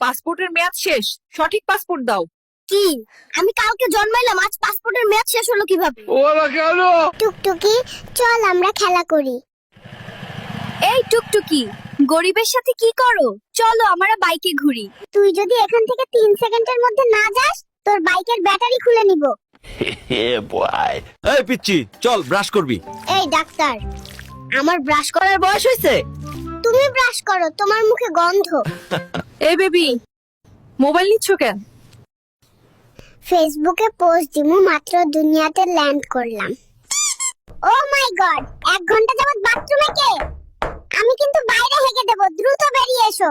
পাসপোর্টের মেয়াদ শেষ, সঠিক পাসপোর্ট দাও। কি? আমি কালকে জন্মাইলাম, আজ পাসপোর্টের মেয়াদ শেষ হলো কিভাবে? ওরা কেন? টুকটুকি, চল আমরা খেলা করি। এই টুকটুকি, গরিবের সাথে কি করো? চলো আমরা বাইকে ঘুরি। তুই যদি এখান থেকে 3 সেকেন্ডের মধ্যে না যাস, তোর বাইকের ব্যাটারি খুলে নিব। এই পিচ্চি, চল ব্রাশ করবি। এই ডাক্তার, আমার ব্রাশ করার বয়স হয়েছে? তুমি ব্রাশ করো, তোমার মুখে গন্ধ। এই বেবি, মোবাইল নিচ্ছ কেন? ফেসবুকে পোস্ট দিমু, মাত্র দুনিয়াতে ল্যান্ড করলাম। ও মাই গড, 1 ঘন্টা যাবত বাথরুমে কে? আমি কিন্তু বাইরে হেগে দেব, দ্রুত বেরিয়ে এসো।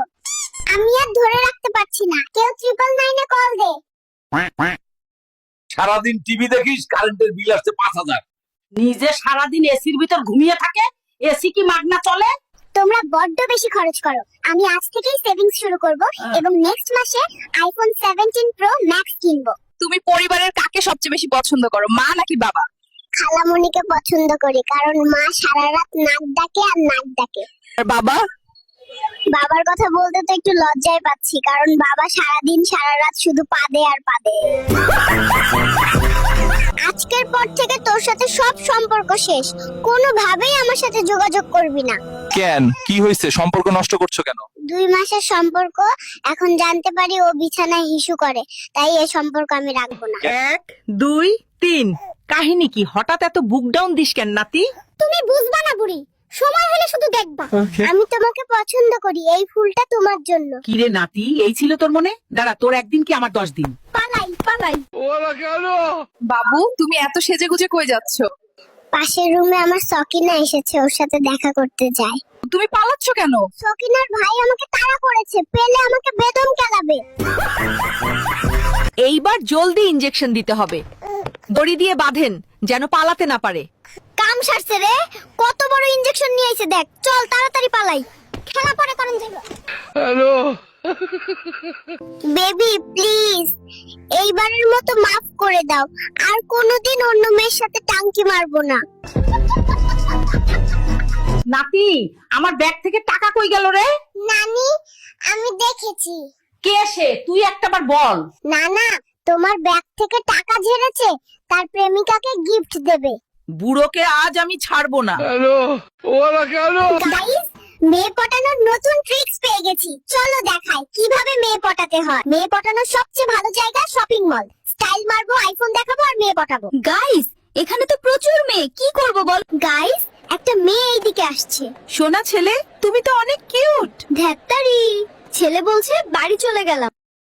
আমি আর ধরে রাখতে পারছি না, কেউ 999 এ কল দে। সারাদিন টিভি দেখিস, কারেন্টের বিল আসছে 5000। নিজে সারাদিন এসির ভিতর ঘুমিয়ে থাকে, এসি কি মাগনা চলে? তোমরা বড্ড বেশি খরচ করো। আমি আজ থেকেই সেভিংস শুরু করব এবং নেক্সট মাসে আইফোন 17 প্রো ম্যাক্স কিনবো। তুমি পরিবারের কাকে সবচেয়ে বেশি পছন্দ করো, মা নাকি বাবা? খালামণিকে পছন্দ করি, কারণ মা সারা রাত নাক ডাকে আর নাক ডাকে। আর বাবা? বাবার কথা বলতে তো একটু লজ্জায় পাচ্ছি, কারণ বাবা সারাদিন সারা রাত শুধু পাদে আর পাদে। আজকের পর থেকে তোর সাথে সব সম্পর্ক শেষ, কোনোভাবেই আমার সাথে যোগাযোগ করবি না। কেন, কি হয়েছে? সম্পর্ক নষ্ট করছো কেন? 2 মাসের সম্পর্ক, এখন জানতে পারি ও বিছানায় হিসু করে, তাই এই সম্পর্ক আমি রাখবো না। 1 2 3। কাহিনী কি? হঠাৎ এত বুক ডাউন দিস কেন নাতি? তুমি বুঝবা না বুড়ি, সময় হলে শুধু দেখবা। আমি তোমাকে পছন্দ করি, এই ফুলটা তোমার জন্য। কি রে নাতি, এই ছিল তোর মনে? দাঁড়া, তোর একদিন কি আমার 10 দিন? পালাই পালাই। ওরা কেন? বাবু, তুমি এত সেজে গুজে কই যাচ্ছ? পাশের রুমে আমার সকিনা এসেছে, ওর সাথে দেখা করতে যাই। তুমি পালাচ্ছ কেন? সকিনার ভাই আমাকে তাড়া করেছে, পেলে আমাকে বেদম কেলাবে। এইবার জলদি ইনজেকশন দিতে হবে, দড়ি দিয়ে বাঁধেন যেন পালাতে না পারে। কাম সারছে রে, কত বড় ইনজেকশন নিয়ে এসে দেখ। চল তাড়াতাড়ি পালাই, খেলা পরে করেন যাবে। হ্যালো। বেবি প্লিজ, এইবারের মতো মাফ করে দাও, আর কোনোদিন অন্য মেয়ের সাথে টাঙ্কি মারবো না। নাতি, আমার ব্যাগ থেকে টাকা কই গেল রে? নানি, আমি দেখেছি। কে সে? তুই একটাবার বল। না না, তোমার ব্যাগ থেকে টাকা ঝেড়েছে, তার প্রেমিকাকে গিফট দেবে। বুড়োকে আজ আমি ছাড়বো না। হ্যালো, ওরা কেন? গাইস, মেয়ে পটানোর নতুন ট্রিক্স পেয়ে গেছি, চলো দেখাই কিভাবে মেয়ে পটাতে হয়। মেয়ে পটানোর সবচেয়ে ভালো জায়গা শপিং মল। স্টাইল মারবো, আইফোন দেখাবো আর মেয়ে পটাবো। গাইস, এখানে তো প্রচুর মেয়ে, কি করব বল? গাইস, একটা মেয়ে এইদিকে আসছে। সোনা ছেলে, তুমি তো অনেক কিউট। ধ্যাত্তারি, ছেলে বলছে বাড়ি চলে গেলাম।